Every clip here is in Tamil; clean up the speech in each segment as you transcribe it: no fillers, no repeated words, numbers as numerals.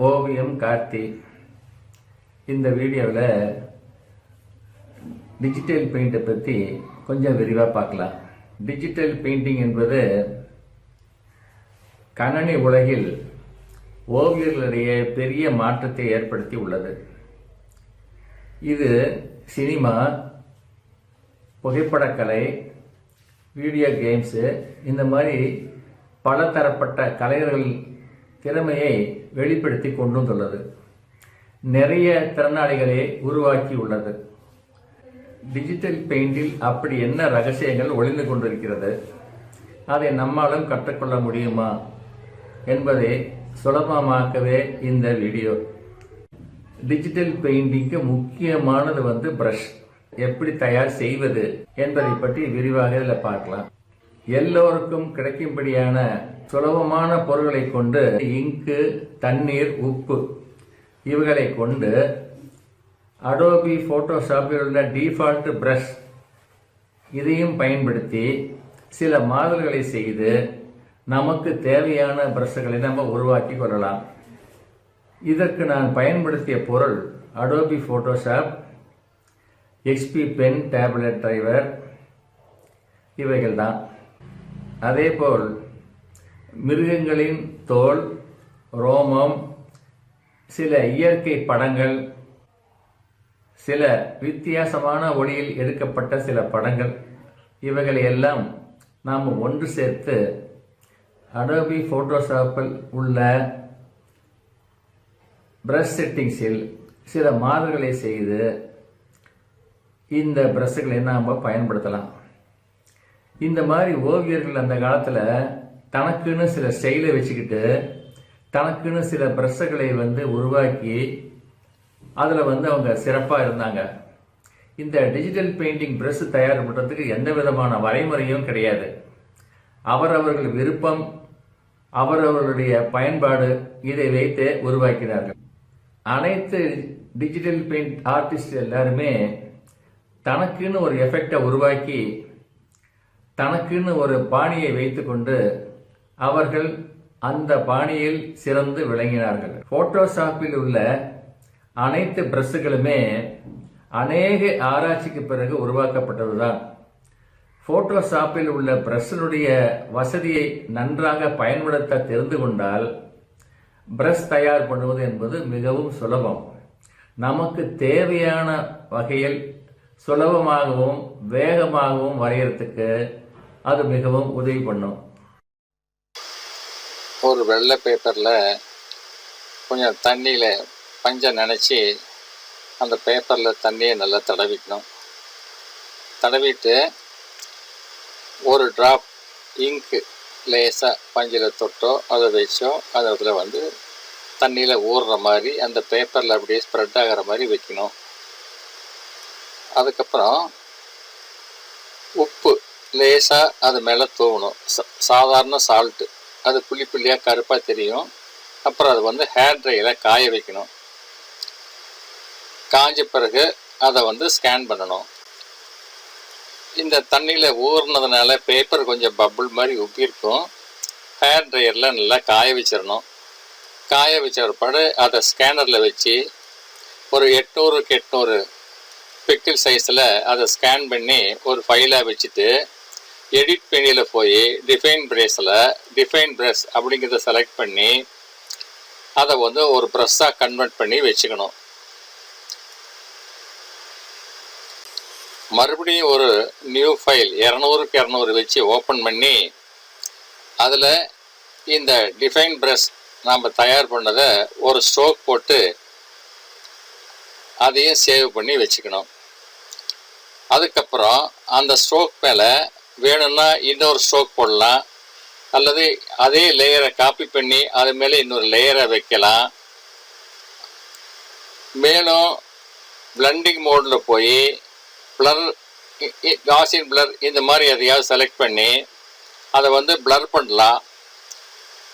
ஓவியம் கார்த்தி. இந்த வீடியோவில் டிஜிட்டல் பெயிண்டை பற்றி கொஞ்சம் விரிவாக பார்க்கலாம். டிஜிட்டல் பெயிண்டிங் என்பது கணனி உலகில் ஓவியர்களிடையே பெரிய மாற்றத்தை ஏற்படுத்தி உள்ளது. இது சினிமா, புகைப்படக்கலை, வீடியோ கேம்ஸு, இந்த மாதிரி பலதரப்பட்ட கலைஞர்கள் திறமையை வெளிப்படுத்தி கொண்டு வந்துள்ளது. நிறைய திறனாளிகளை உருவாக்கி உள்ளது. டிஜிட்டல் பெயிண்டில் அப்படி என்ன ரகசியங்கள் ஒளிந்து கொண்டிருக்கிறது, அதை நம்மாலும் கற்றுக்கொள்ள முடியுமா என்பதை சுலபமாக்கவே இந்த வீடியோ. டிஜிட்டல் பெயிண்டிங்க்கு முக்கியமானது பிரஷ். எப்படி தயார் செய்வது என்பதை பற்றி விரிவாக இதில் பார்க்கலாம். எல்லோருக்கும் கிடைக்கும்படியான சுலபமான பொருட்களை கொண்டு இங்கு, தண்ணீர், உப்பு இவைகளை கொண்டு அடோபி போட்டோஷாப்பில் உள்ள டிஃபால்ட் பிரஷ் இதையும் பயன்படுத்தி சில மாடல்களை செய்து நமக்கு தேவையான பிரஷ்களை நம்ம உருவாக்கி கொள்ளலாம். இதற்கு நான் பயன்படுத்திய பொருள் Adobe Photoshop, XP pen tablet driver இவைகள் தான். அதேபோல் மிருகங்களின் தோல், ரோமம், சில இயற்கை படங்கள், சில வித்தியாசமான ஒளியில் எடுக்கப்பட்ட சில படங்கள், இவைகளை எல்லாம் நாம் ஒன்று சேர்த்து அடோபி போட்டோஷாப்பில் உள்ள பிரஷ் செட்டிங்ஸில் சில மாறுதல்களை செய்து இந்த பிரஷ்களை நாம் பயன்படுத்தலாம். இந்த மாதிரி ஓவியர்கள் அந்த காலத்தில் தனக்குன்னு சில ஸ்டைலை வச்சுக்கிட்டு தனக்குன்னு சில பிரஷ்களை உருவாக்கி அதில் அவங்க சிறப்பாக இருந்தாங்க. இந்த டிஜிட்டல் பெயிண்டிங் பிரஷ் தயார் பண்ணுறதுக்கு எந்த விதமான வரைமுறையும் கிடையாது. அவரவர்கள் விருப்பம், அவரவர்களுடைய பயன்பாடு, இதை வைத்து உருவாக்கினார்கள். அனைத்து டிஜிட்டல் பெயிண்ட் ஆர்டிஸ்ட் எல்லாருமே தனக்குன்னு ஒரு எஃபெக்டை உருவாக்கி தனக்குன்னு ஒரு பாணியை வைத்துக்கொண்டு அவர்கள் அந்த பாணியில் சிறந்து விளங்கினார்கள். போட்டோஷாப்பில் உள்ள அனைத்து பிரஷ்களுமே அநேக ஆராய்ச்சிக்கு பிறகு உருவாக்கப்பட்டதுதான். போட்டோஷாப்பில் உள்ள பிரஷனுடைய வசதியை நன்றாக பயன்படுத்த தெரிந்து கொண்டால் பிரஷ் தயார் பண்ணுவது என்பது மிகவும் சுலபம். நமக்கு தேவையான வகையில் சுலபமாகவும் வேகமாகவும் வரையறதுக்கு அது மிகவும் உதவி பண்ணும். ஒரு வெள்ளை பேப்பரில் கொஞ்சம் தண்ணியில் பஞ்சம் நினச்சி அந்த பேப்பரில் தண்ணியை நல்லா தடவிக்கணும். தடவிட்டு ஒரு ட்ராப் இங்கு லேசாக பஞ்சில் தொட்டோ அதை வச்சோ அதில் தண்ணியில் ஊறுற மாதிரி அந்த பேப்பரில் அப்படியே ஸ்ப்ரெட் ஆகிற மாதிரி வைக்கணும். அதுக்கப்புறம் உப்பு லேசாக அது மேலே தூவணும். சாதாரண சால்ட்டு, அது புள்ளி புள்ளியாக கருப்பாக தெரியும். அப்புறம் அது ஹேர் ட்ரையில் காய வைக்கணும். காஞ்ச பிறகு அதை ஸ்கேன் பண்ணணும். இந்த தண்ணியில் ஊறினதுனால பேப்பர் கொஞ்சம் பப்புள் மாதிரி உப்பியிருக்கும். ஹேர் ட்ரையரில் நல்லா காய வச்சிடணும். காய வச்ச பிற்பாடு அதை ஸ்கேனரில் வச்சு ஒரு 800 × 800 பிக்சல் சைஸில் அதை ஸ்கேன் பண்ணி ஒரு ஃபைலாக வச்சுட்டு எடிட் பெனியில் போய் டிஃபைன் ப்ரஷ் அப்படிங்கிறத செலக்ட் பண்ணி அதை ஒரு ப்ரஷ்ஷாக கன்வெர்ட் பண்ணி வச்சுக்கணும். மறுபடியும் ஒரு நியூ ஃபைல் 200 × 200 வச்சு ஓப்பன் பண்ணி அதில் இந்த டிஃபைன் ப்ரஷ் நாம் தயார் பண்ணதை ஒரு ஸ்ட்ரோக் போட்டு அதையும் சேவ் பண்ணி வச்சுக்கணும். அதுக்கப்புறம் அந்த ஸ்ட்ரோக் மேலே வேணும்னா இன்னொரு ஸ்ட்ரோக் போடலாம், அல்லது அதே லேயரை காப்பி பண்ணி அது மேலே இன்னொரு லேயரை வைக்கலாம். மேலும் பிளண்டிங் மோடில் போய் பிளர், காசியன் பிளர் இந்த மாதிரி எதையாவது செலக்ட் பண்ணி அதை பிளர் பண்ணலாம்.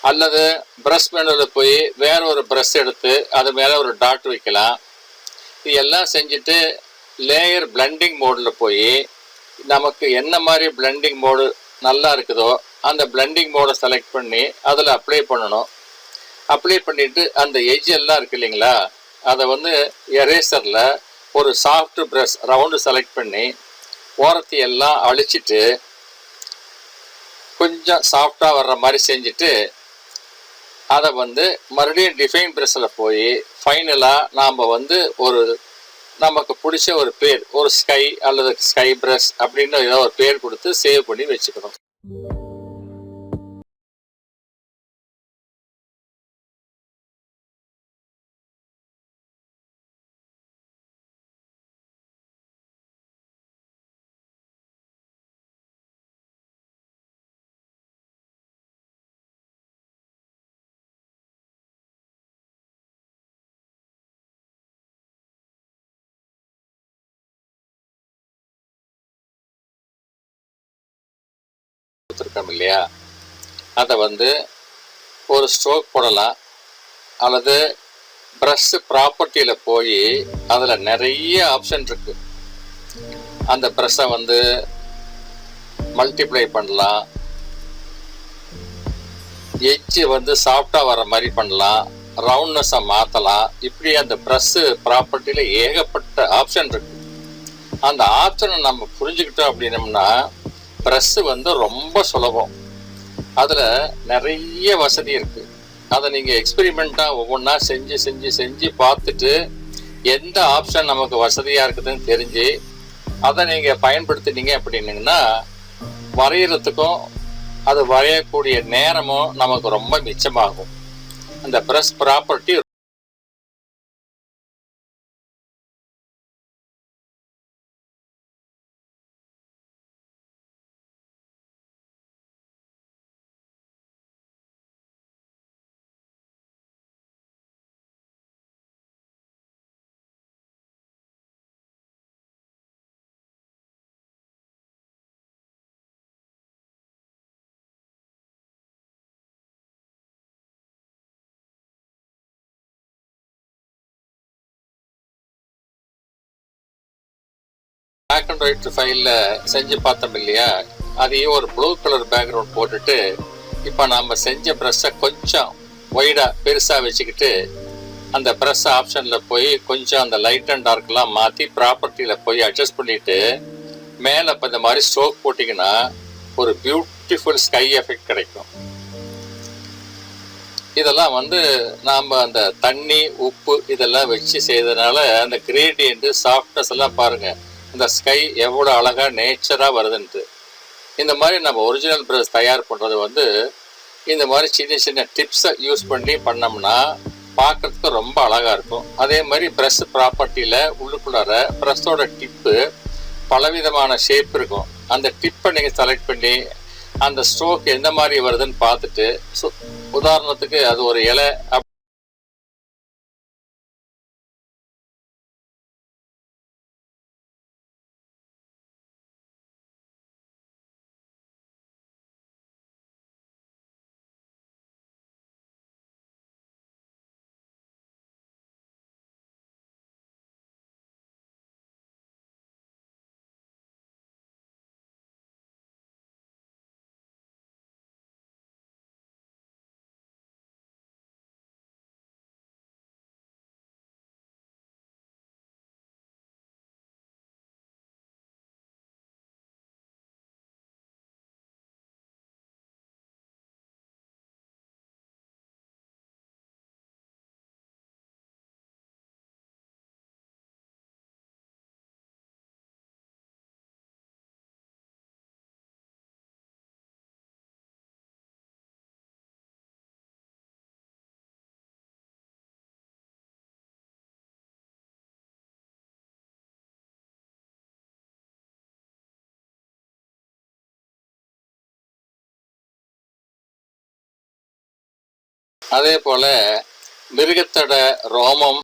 அல்லது ப்ரஷ் மெனுவில் போய் வேற ஒரு ப்ரஷ் எடுத்து அது மேலே ஒரு டாட் வைக்கலாம். இது எல்லாம் செஞ்சுட்டு லேயர் பிளண்டிங் மோடில் போய் நமக்கு என்ன மாதிரி பிளண்டிங் மோடு நல்லா இருக்குதோ அந்த பிளண்டிங் மோடை செலக்ட் பண்ணி அதில் அப்ளை பண்ணணும். அப்ளை பண்ணிட்டு அந்த எட்ஜ் எல்லாம் இருக்கு இல்லைங்களா, அதை வந்து எரேசரில் ஒரு சாஃப்ட் ப்ரஷ் ரவுண்டு செலக்ட் பண்ணி ஓரத்தை எல்லாம் அழிச்சிட்டு கொஞ்சம் சாஃப்டாக வர்ற மாதிரி செஞ்சுட்டு அதை வந்து மறுபடியும் டிஃபைன் ப்ரஷில் போய் ஃபைனலாக நாம் வந்து ஒரு நமக்கு பிடிச்ச ஒரு பேர், ஒரு ஸ்கை அல்லது ஸ்கை ப்ரஷ் அப்படின்னு ஏதோ ஒரு பேர் கொடுத்து சேவ் பண்ணி வச்சுக்கணும். கொடுத்துருக்கோம் இல்லையா, அதை வந்து ஒரு ஸ்ட்ரோக் போடலாம் அல்லது ப்ரஷ் ப்ராப்பர்ட்டியில் போய் அதில் நிறைய ஆப்ஷன் இருக்கு. அந்த ப்ரஷ்ஷை வந்து மல்டிப்ளை பண்ணலாம், எட்ஜு வந்து சாஃப்டாக வர மாதிரி பண்ணலாம், ரவுண்ட்னஸை மாற்றலாம். இப்படி அந்த ப்ரஷ்ஷு ப்ராப்பர்ட்டியில் ஏகப்பட்ட ஆப்ஷன் இருக்கு. அந்த ஆப்ஷனை நம்ம புரிஞ்சுக்கிட்டோம் அப்படின்னம்னா ப்ரஷ்ஷு வந்து ரொம்ப சுலபம். அதில் நிறைய வசதி இருக்குது. அதை நீங்கள் எக்ஸ்பெரிமெண்ட்டாக ஒவ்வொன்றா செஞ்சு செஞ்சு செஞ்சு பார்த்துட்டு எந்த ஆப்ஷன் நமக்கு வசதியாக இருக்குதுன்னு தெரிஞ்சு அதை நீங்கள் பயன்படுத்தினீங்க அப்படின்னீங்கன்னா வரைகிறதுக்கும் அது வரையக்கூடிய நேரமும் நமக்கு ரொம்ப மிச்சமாகும். அந்த brush property black and white ஃபைலில் செஞ்சு பார்த்தோம் இல்லையா, அதையும் ஒரு ப்ளூ கலர் பேக்ரவுண்ட் போட்டுட்டு இப்போ நாம் செஞ்ச ப்ரஷ்ஷை கொஞ்சம் ஒய்டாக பெருசாக வச்சுக்கிட்டு அந்த ப்ரஷ் ஆப்ஷனில் போய் கொஞ்சம் அந்த லைட் அண்ட் டார்க்லாம் மாற்றி ப்ராப்பர்ட்டியில் போய் அட்ஜஸ்ட் பண்ணிவிட்டு மேலே இப்போ இந்த மாதிரி ஸ்ட்ரோக் போட்டிங்கன்னா ஒரு பியூட்டிஃபுல் ஸ்கை எஃபெக்ட் கிடைக்கும். இதெல்லாம் வந்து நாம் அந்த தண்ணி உப்பு இதெல்லாம் வச்சு செய்ததுனால அந்த கிரேடியன்ட்டு சாஃப்ட்னஸ் எல்லாம் பாருங்கள், இந்த ஸ்கை எவ்வளோ அழகாக நேச்சராக வருதுன்ட்டு. இந்த மாதிரி நம்ம ஒரிஜினல் ப்ரஷ் தயார் பண்ணுறது வந்து இந்த மாதிரி சின்ன சின்ன டிப்ஸை யூஸ் பண்ணி பண்ணோம்னா பார்க்குறதுக்கு ரொம்ப அழகாக இருக்கும். அதே மாதிரி ப்ரஷ் ப்ராப்பர்ட்டியில் உள்ளுக்குள்ளார ப்ரஷ்ஷோட டிப்பு பலவிதமான ஷேப் இருக்கும். அந்த டிப்பை நீங்கள் செலக்ட் பண்ணி அந்த ஸ்ட்ரோக் எந்த மாதிரி வருதுன்னு பார்த்துட்டு, உதாரணத்துக்கு அது ஒரு இலை அதே போல் மிருகத்தோட ரோமம்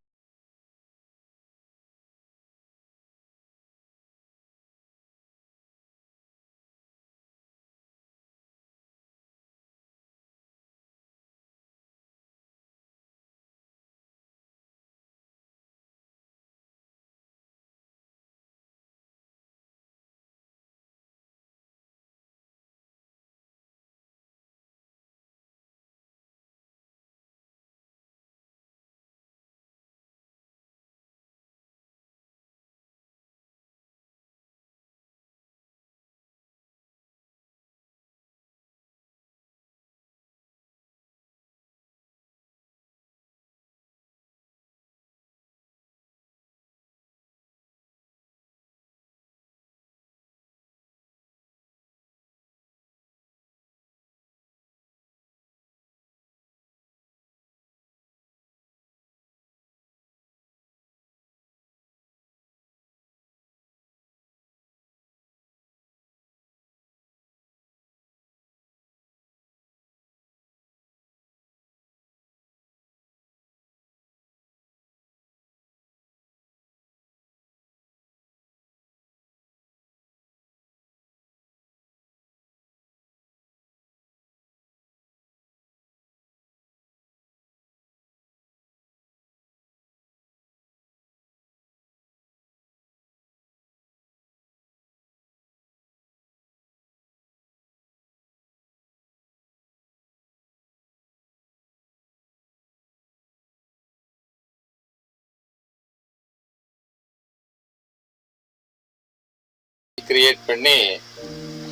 கிரியேட் பண்ணி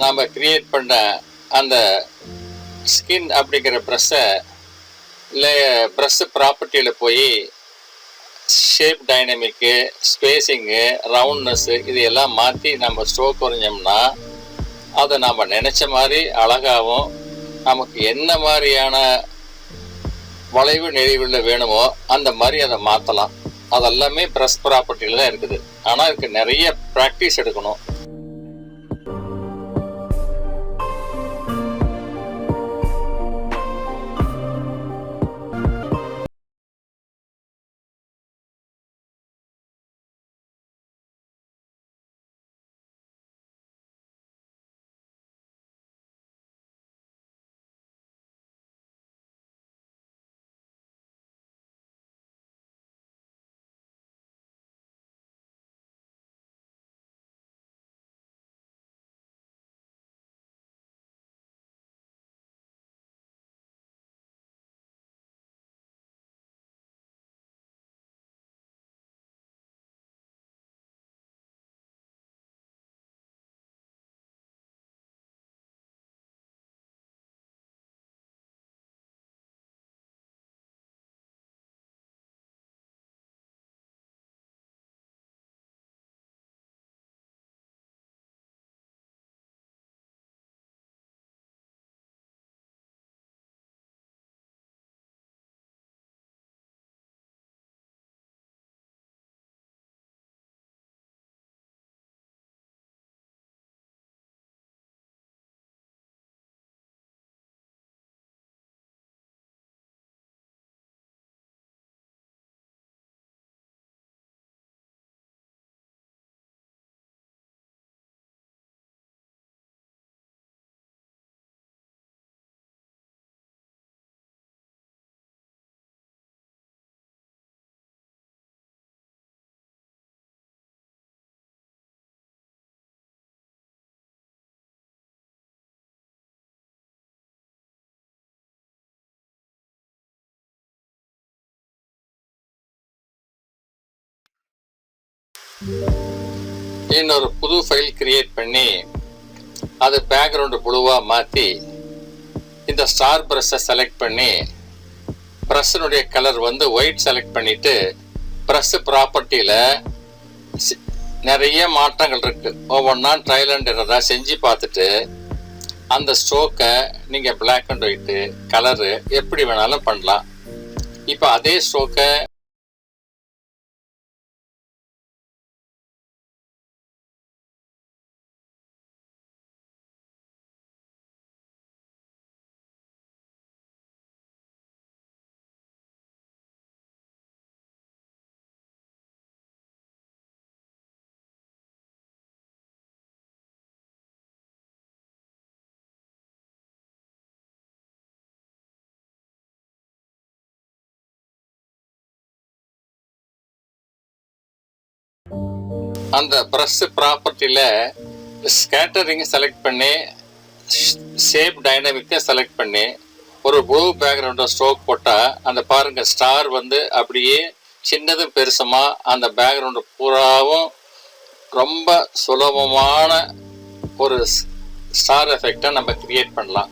நாம் கிரியேட் பண்ண அந்த ஸ்கின் அப்படிங்கிற ப்ரெஷ்ஷை ப்ரெஷ்ஷு ப்ராப்பர்ட்டியில் போய் ஷேப் டைனமிக்கு, ஸ்பேஸிங்கு, ரவுண்ட்னஸ்ஸு இது எல்லாம் மாற்றி நம்ம ஸ்ட்ரோக் வரைஞ்சோம்னா அதை நாம் நினச்ச மாதிரி அழகாகவும் நமக்கு என்ன மாதிரியான வளைவு நெளிவுல வேணுமோ அந்த மாதிரி அதை மாற்றலாம். அதெல்லாமே ப்ரெஷ் ப்ராப்பர்ட்டியில் தான் இருக்குது. ஆனால் இதுக்கு நிறைய ப்ராக்டிஸ் எடுக்கணும். இன்னொரு புது ஃபைல் கிரியேட் பண்ணி அது பேக்ரவுண்டு ப்ளூவாக மாற்றி இந்த ஸ்டார் ப்ரஷ்ஷை செலக்ட் பண்ணி ப்ரஷ்ஷினுடைய கலர் வந்து ஒயிட் செலக்ட் பண்ணிவிட்டு ப்ரஷ்ஷு ப்ராப்பர்ட்டியில் நிறைய மாற்றங்கள் இருக்குது. ஒவ்வொன்றா ட்ரையல் அண்ட் எரரா செஞ்சு பார்த்துட்டு அந்த ஸ்ட்ரோக்கை நீங்கள் பிளாக் அண்ட் ஒயிட்டு கலரு எப்படி வேணாலும் பண்ணலாம். இப்போ அதே ஸ்ட்ரோக்கை அந்த ப்ரஷ் ப்ராப்பர்ட்டியில் ஸ்கேட்டரிங் செலக்ட் பண்ணி ஷேப் டைனமிக்கை செலக்ட் பண்ணி ஒரு ப்ளூ பேக்ரவுண்டை ஸ்ட்ரோக் போட்டால் அந்த பாருங்கள் ஸ்டார் வந்து அப்படியே சின்னதும் பெருசுமாக அந்த பேக்ரவுண்டு பூராவும் ரொம்ப சுலபமான ஒரு ஸ்டார் எஃபெக்டை நம்ம கிரியேட் பண்ணலாம்.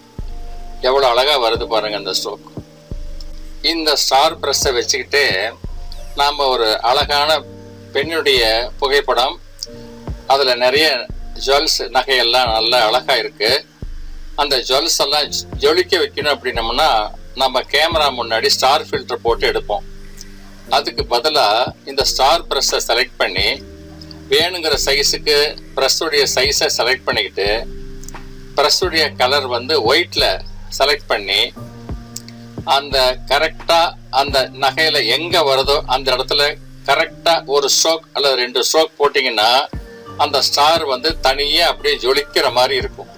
எவ்வளோ அழகாக வருது பாருங்கள் அந்த ஸ்ட்ரோக். இந்த ஸ்டார் ப்ரஷ்ஷை வச்சுக்கிட்டு நாம் ஒரு அழகான பெண்ணுடைய புகைப்படம், அதில் நிறைய ஜுவல்ஸ் நகையெல்லாம் நல்லா அழகாக இருக்குது. அந்த ஜுவல்ஸ் எல்லாம் ஜொலிக்க வைக்கணும் அப்படின்னம்னா நம்ம கேமரா முன்னாடி ஸ்டார் ஃபில்டர் போட்டு எடுப்போம். அதுக்கு பதிலாக இந்த ஸ்டார் ப்ரஷ்ஷை செலக்ட் பண்ணி வேணுங்கிற சைஸுக்கு ப்ரஷ்ஷுடைய சைஸை செலக்ட் பண்ணிக்கிட்டு ப்ரஷ்ஷுடைய கலர் வந்து ஒயிட்டில் செலக்ட் பண்ணி அந்த கரெக்டாக அந்த நகையில் எங்கே வருதோ அந்த இடத்துல கரெக்டாக ஒரு ஸ்ட்ரோக் அல்லது 2 ஸ்ட்ரோக் போட்டிங்கன்னா அந்த ஸ்டார் வந்து தனியாக அப்படியே ஜொலிக்கிற மாதிரி இருக்கும்.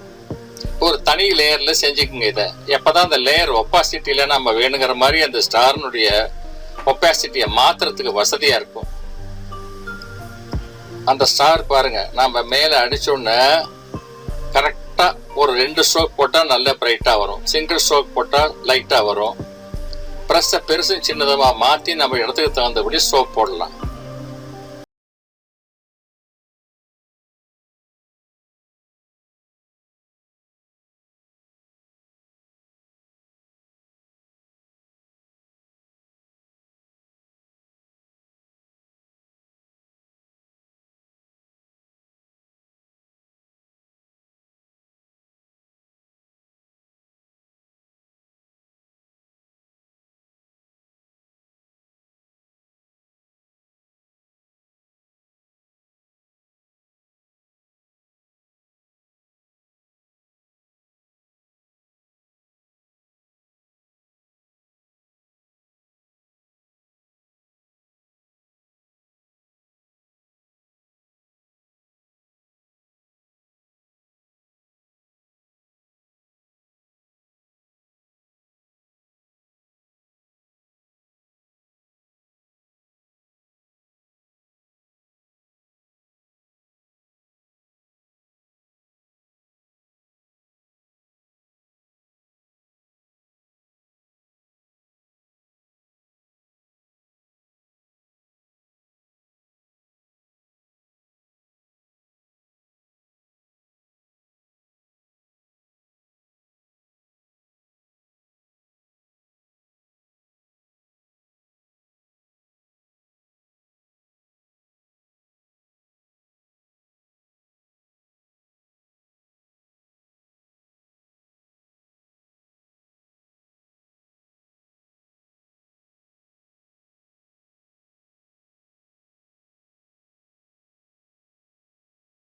ஒரு தனி லேயரில் செஞ்சுக்குங்க இதை. எப்போ தான் அந்த லேயர் ஒப்பாசிட்டியில் நம்ம வேணுங்கிற மாதிரி அந்த ஸ்டாரினுடைய ஒப்பாசிட்டியை மாற்றுறதுக்கு வசதியாக இருக்கும். அந்த ஸ்டார் பாருங்கள், நம்ம மேலே அடித்தோன்னே கரெக்டாக ஒரு 2 ஸ்ட்ரோக் போட்டால் நல்ல பிரைட்டாக வரும், சிங்கிள் ஸ்ட்ரோக் போட்டால் லைட்டாக வரும். ப்ரஷ்ஷை பெருசும் சின்னதமாக மாற்றி நம்ம இடத்துக்கு தகுந்தபடி ஸ்ட்ரோக் போடலாம்.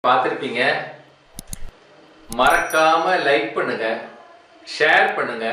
பார்த்துருப்பீங்க. மறக்காம லைக் பண்ணுங்க, ஷேர் பண்ணுங்க,